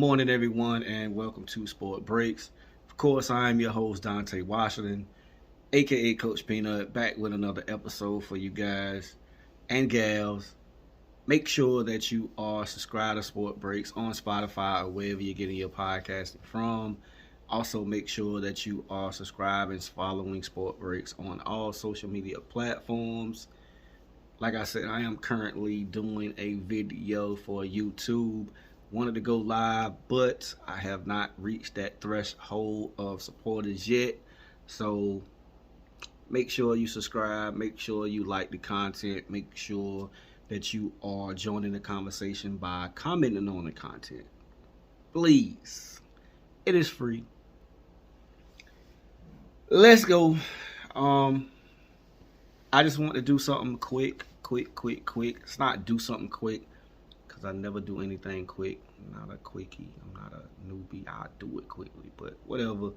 morning, everyone, and welcome to Sport Breaks. Of course, I am your host, Dante Washington, aka Coach Peanut, back with another episode for you guys and gals. Make sure that you are subscribed to Sport Breaks on Spotify or wherever you're getting your podcasting from. Also, make sure that you are subscribing and following Sport Breaks on all social media platforms. Like I said, I am currently doing a video for YouTube. Wanted to go live, but I have not reached that threshold of supporters yet. So make sure you subscribe, make sure you like the content, make sure that you are joining the conversation by commenting on the content. Please. It is free. Let's go. I just want to do something quick. It's not do something quick, because I never do anything quick. I'm not a quickie. I'm not a newbie. I do it quickly, but whatever.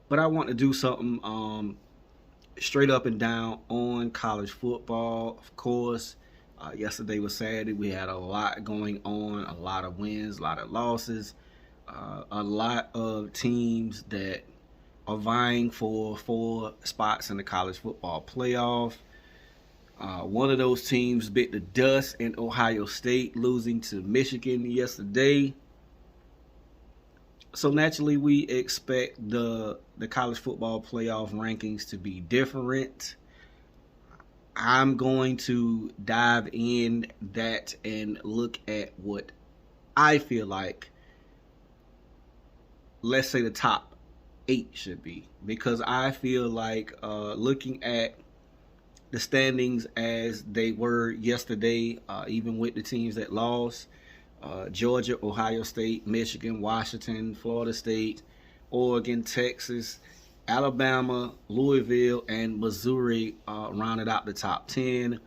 But I want to do something straight up and down on college football. Of course, yesterday was Saturday. We had a lot going on, a lot of wins, a lot of losses, a lot of teams that are vying for 4 spots in the college football playoff. One of those teams bit the dust in Ohio State, losing to Michigan yesterday. So naturally, we expect the college football playoff rankings to be different. I'm going to dive in that and look at what I feel like, let's say, the top 8 should be, because I feel like looking at the standings as they were yesterday, even with the teams that lost, Georgia, Ohio State, Michigan, Washington, Florida State, Oregon, Texas, Alabama, Louisville, and Missouri rounded out the top 10.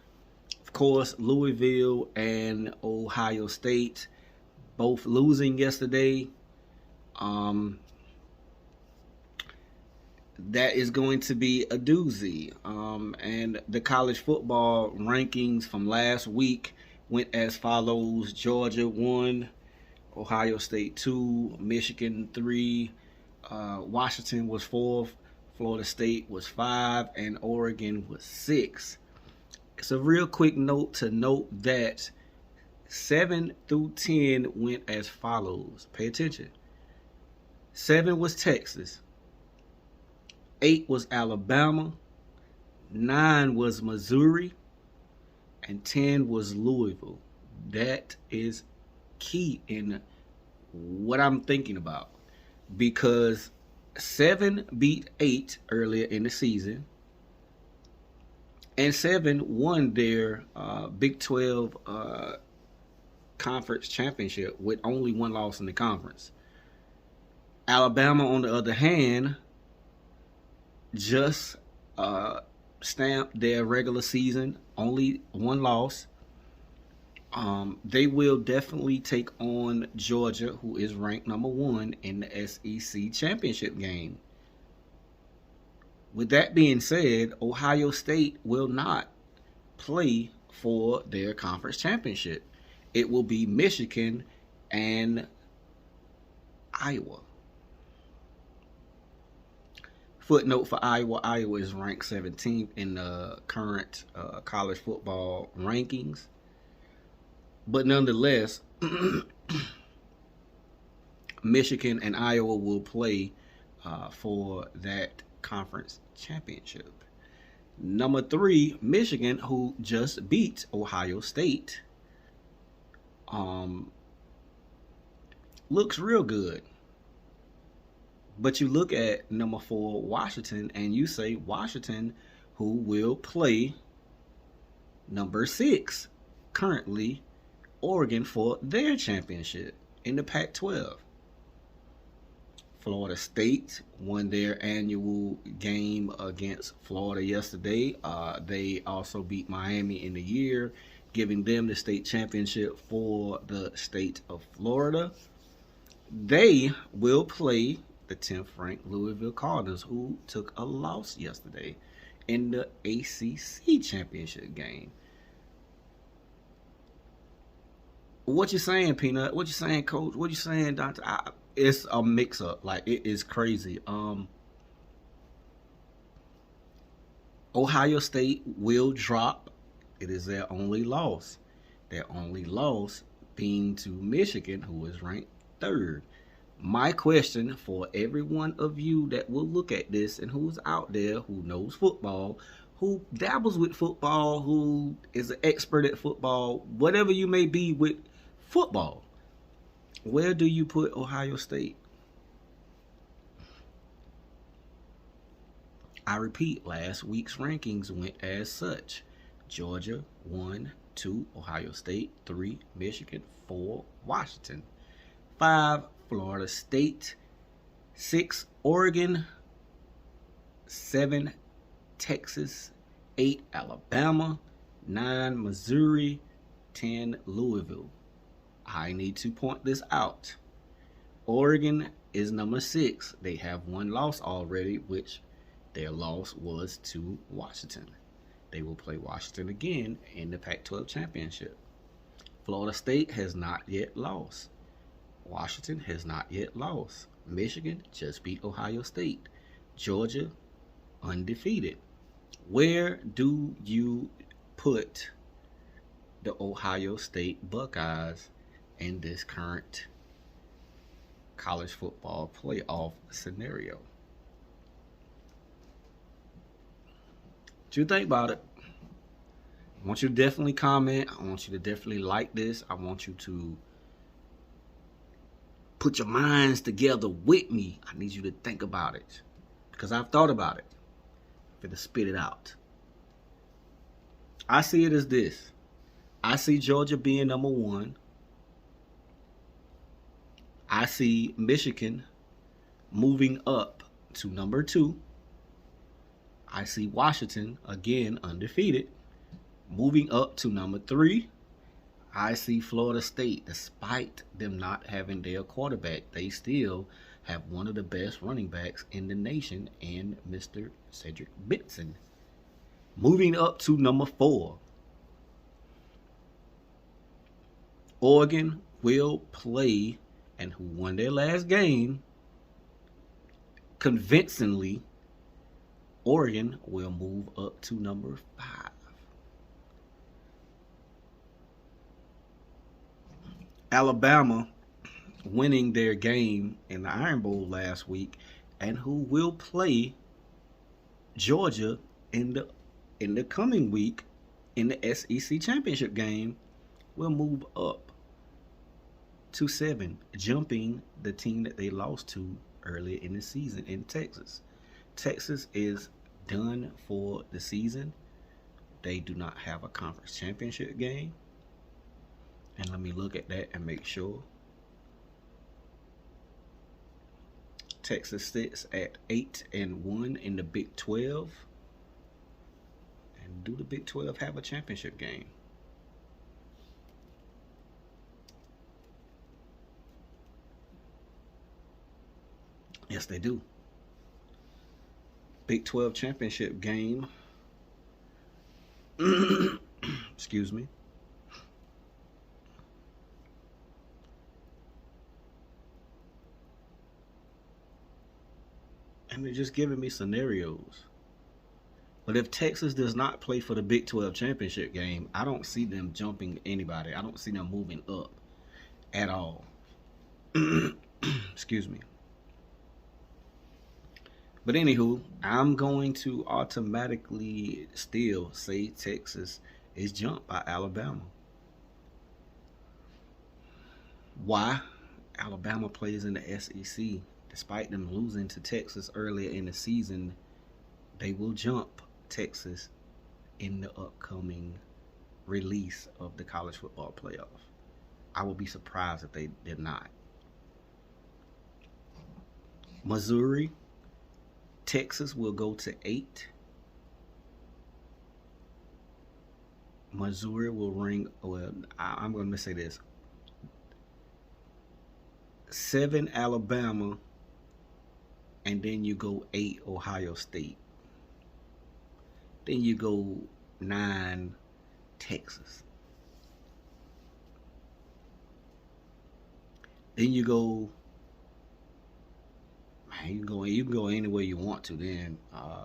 Of course, Louisville and Ohio State both losing yesterday. That is going to be a doozy. And the college football rankings from last week went as follows: Georgia 1, Ohio State 2, Michigan 3, Washington was 4th, Florida State was 5, and Oregon was 6. It's a real quick note to note that 7 through 10 went as follows. Pay attention. 7 was Texas. 8 was Alabama, 9 was Missouri, and 10 was Louisville. That is key in what I'm thinking about, because 7 beat 8 earlier in the season, and 7 won their Big 12 conference championship with only 1 loss in the conference. Alabama, on the other hand, just stamped their regular season, only 1 loss. They will definitely take on Georgia, who is ranked number 1 in the SEC championship game. With that being said, Ohio State will not play for their conference championship. It will be Michigan and Iowa. Footnote for Iowa: Iowa is ranked 17th in the current college football rankings. But nonetheless, Michigan and Iowa will play for that conference championship. Number 3, Michigan, who just beat Ohio State, looks real good. But you look at number 4, Washington, and you say Washington, who will play number 6, currently, Oregon, for their championship in the Pac-12. Florida State won their annual game against Florida yesterday. They also beat Miami in the year, giving them the state championship for the state of Florida. They will play the 10th ranked Louisville Cardinals, who took a loss yesterday in the ACC championship game. What you saying, Peanut? What you saying, Coach? What you saying, Doctor? It's a mix-up. Like, it is crazy. Ohio State will drop. It is their only loss. Their only loss being to Michigan, who is ranked third. My question for every one of you that will look at this and who's out there who knows football, who dabbles with football, who is an expert at football, whatever you may be with football, where do you put Ohio State? I repeat, last week's rankings went as such. Georgia 1, 2, Ohio State 3, Michigan 4, Washington 5, Florida State 6, Oregon 7, Texas 8, Alabama 9, Missouri 10, Louisville. I need to point this out. Oregon is number 6. They have one loss already, which their loss was to Washington. They will play Washington again in the Pac-12 championship. Florida State has not yet lost. Washington has not yet lost. Michigan just beat Ohio State. Georgia undefeated. Where do you put the Ohio State Buckeyes in this current college football playoff scenario? What you think about it? I want you to definitely comment. I want you to definitely like this. I want you to put your minds together with me. I need you to think about it because I've thought about it. I'm going to spit it out. I see it as this. I see Georgia being number 1. I see Michigan moving up to number 2. I see Washington, again undefeated, moving up to number 3. I see Florida State, despite them not having their quarterback, they still have one of the best running backs in the nation in Mr. Cedric Benson, moving up to number 4. Oregon will play, and who won their last game convincingly, Oregon will move up to number 5. Alabama winning their game in the Iron Bowl last week, and who will play Georgia in the coming week in the SEC championship game, will move up to 7, jumping the team that they lost to earlier in the season in Texas. Texas is done for the season. They do not have a conference championship game. And let me look at that and make sure. Texas sits at 8-1 in the Big 12. And do the Big 12 have a championship game? Yes, they do. Big 12 championship game. Excuse me. And they're just giving me scenarios. But if Texas does not play for the Big 12 championship game, I don't see them jumping anybody. I don't see them moving up at all. Excuse me. But anywho, I'm going to automatically still say Texas is jumped by Alabama. Why? Alabama plays in the SEC. Despite them losing to Texas earlier in the season, they will jump Texas in the upcoming release of the college football playoff. I will be surprised if they did not. Missouri, Texas will go to 8. Missouri will ring, well, I'm going to say this. 7 Alabama, and then you go 8 Ohio State. Then you go 9 Texas. Then you go, man, you can go anywhere you want to. Then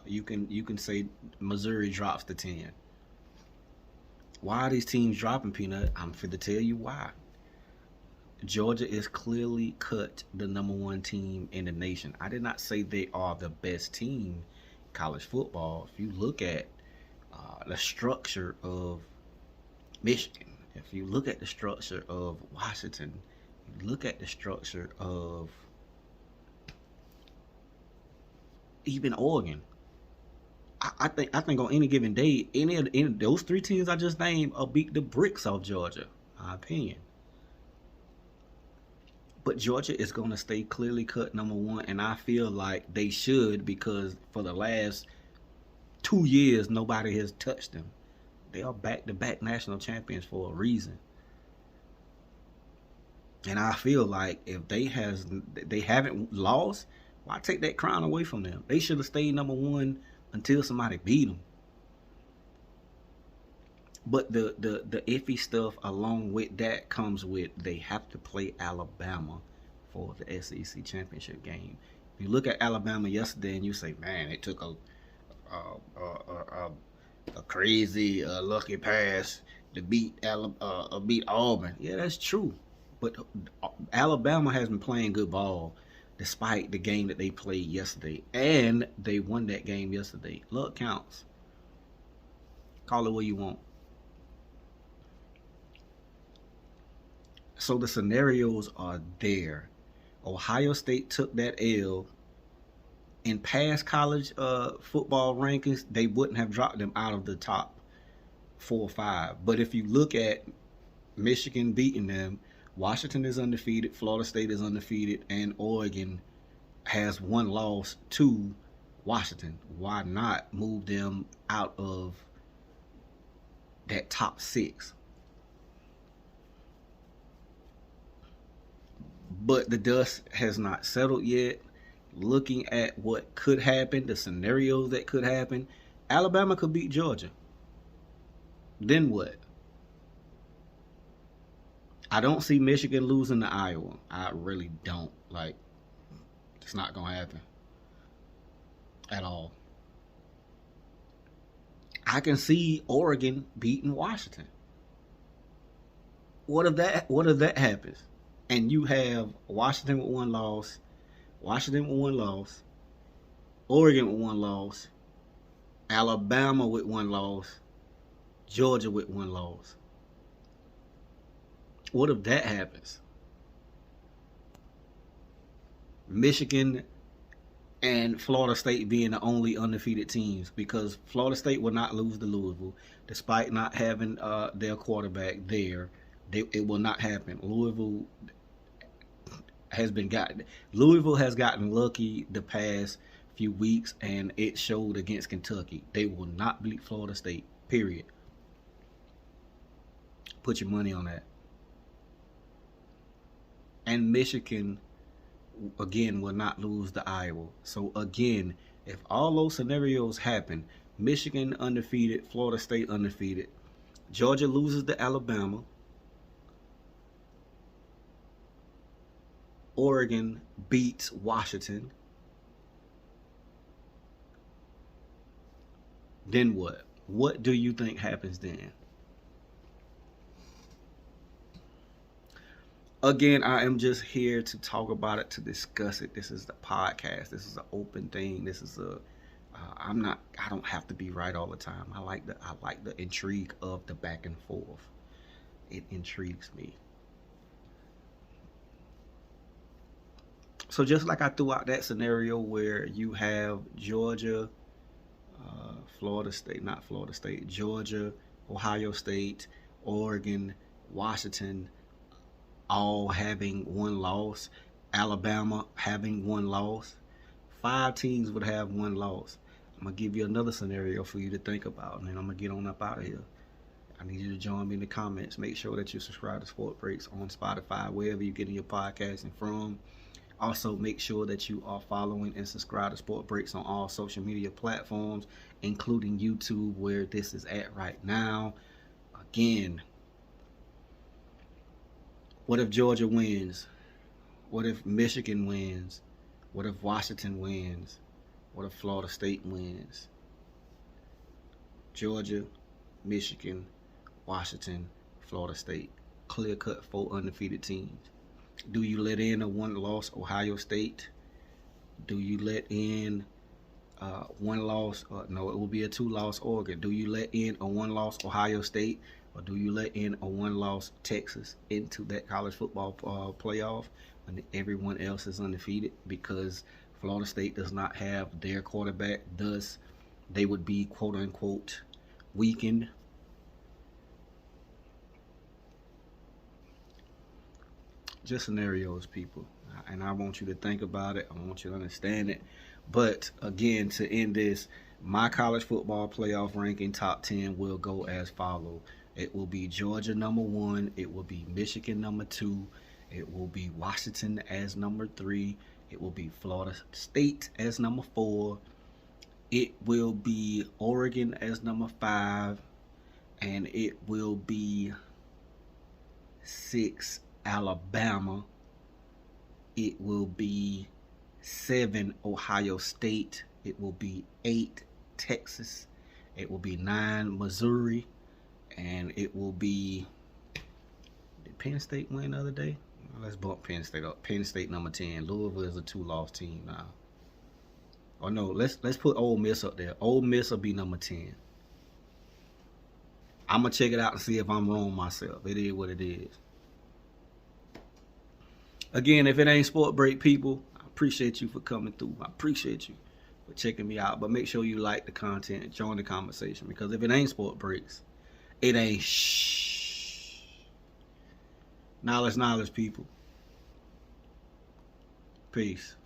you can say Missouri drops to 10. Why are these teams dropping, Peanut? I'm fit to tell you why. Georgia is clearly cut the number one team in the nation. I did not say they are the best team in college football. If you look at the structure of Michigan, if you look at the structure of Washington, you look at the structure of even Oregon. I think on any given day, any of those three teams I just named will beat the bricks off Georgia, in my opinion. But Georgia is going to stay clearly cut number one, and I feel like they should, because for the last 2 years nobody has touched them. They are back-to-back national champions for a reason. And I feel like if they haven't lost, why take that crown away from them? They should have stayed number one until somebody beat them. But the iffy stuff along with that comes with they have to play Alabama for the SEC championship game. If you look at Alabama yesterday and you say, man, it took a crazy lucky pass to beat Auburn. Yeah, that's true. But Alabama has been playing good ball despite the game that they played yesterday. And they won that game yesterday. Luck counts. Call it what you want. So the scenarios are there. Ohio State took that L. In past college football rankings, they wouldn't have dropped them out of the top 4 or 5. But if you look at Michigan beating them, Washington is undefeated, Florida State is undefeated, and Oregon has one loss to Washington. Why not move them out of that top 6? But the dust has not settled yet. Looking at what could happen, the scenarios that could happen, Alabama could beat Georgia. Then what? I don't see Michigan losing to Iowa. I really don't. Like, it's not going to happen at all. I can see Oregon beating Washington. What if that happens? And you have Washington with one loss, Oregon with one loss, Alabama with one loss, Georgia with one loss. What if that happens? Michigan and Florida State being the only undefeated teams, because Florida State will not lose to Louisville despite not having their quarterback there. It will not happen. Louisville has gotten lucky the past few weeks, and it showed against Kentucky. They will not beat Florida State, period. Put your money on that. And Michigan, again, will not lose to Iowa. So, again, if all those scenarios happen, Michigan undefeated, Florida State undefeated, Georgia loses to Alabama, Oregon beats Washington, then what? What do you think happens then? Again, I am just here to talk about it, to discuss it. This is the podcast. This is an open thing. This is I don't have to be right all the time. I like the intrigue of the back and forth. It intrigues me. So just like I threw out that scenario where you have Georgia, Georgia, Ohio State, Oregon, Washington, all having one loss, Alabama having one loss, 5 teams would have one loss. I'm going to give you another scenario for you to think about, and then I'm going to get on up out of here. I need you to join me in the comments. Make sure that you subscribe to Sport Breaks on Spotify, wherever you're getting your podcasting from. Also, make sure that you are following and subscribe to Sport Breaks on all social media platforms, including YouTube, where this is at right now. Again, what if Georgia wins? What if Michigan wins? What if Washington wins? What if Florida State wins? Georgia, Michigan, Washington, Florida State. Clear-cut 4 undefeated teams. Do you let in a one-loss Ohio State? Do you let in one-loss? No, it will be a 2-loss Oregon. Do you let in a one-loss Ohio State? Or do you let in a one-loss Texas into that college football playoff when everyone else is undefeated? Because Florida State does not have their quarterback. Thus, they would be quote-unquote weakened. Just scenarios, people. And I want you to think about it. I want you to understand it. But again, to end this, my college football playoff ranking top 10 will go as follows. It will be Georgia number 1. It will be Michigan number 2. It will be Washington as number 3. It will be Florida State as number 4. It will be Oregon as number 5. And it will be 6, Alabama. It will be 7, Ohio State. It will be 8, Texas. It will be 9, Missouri. And it will be, did Penn State win the other day? Let's bump Penn State up. Penn State number 10. Louisville is a 2-loss team now. Or no, let's put Ole Miss up there. Ole Miss will be number 10. I'm going to check it out and see if I'm wrong myself. It is what it is. Again, if it ain't Sport Break, people, I appreciate you for coming through. I appreciate you for checking me out. But make sure you like the content and join the conversation. Because if it ain't Sport Breaks, it ain't shh. Knowledge, people. Peace.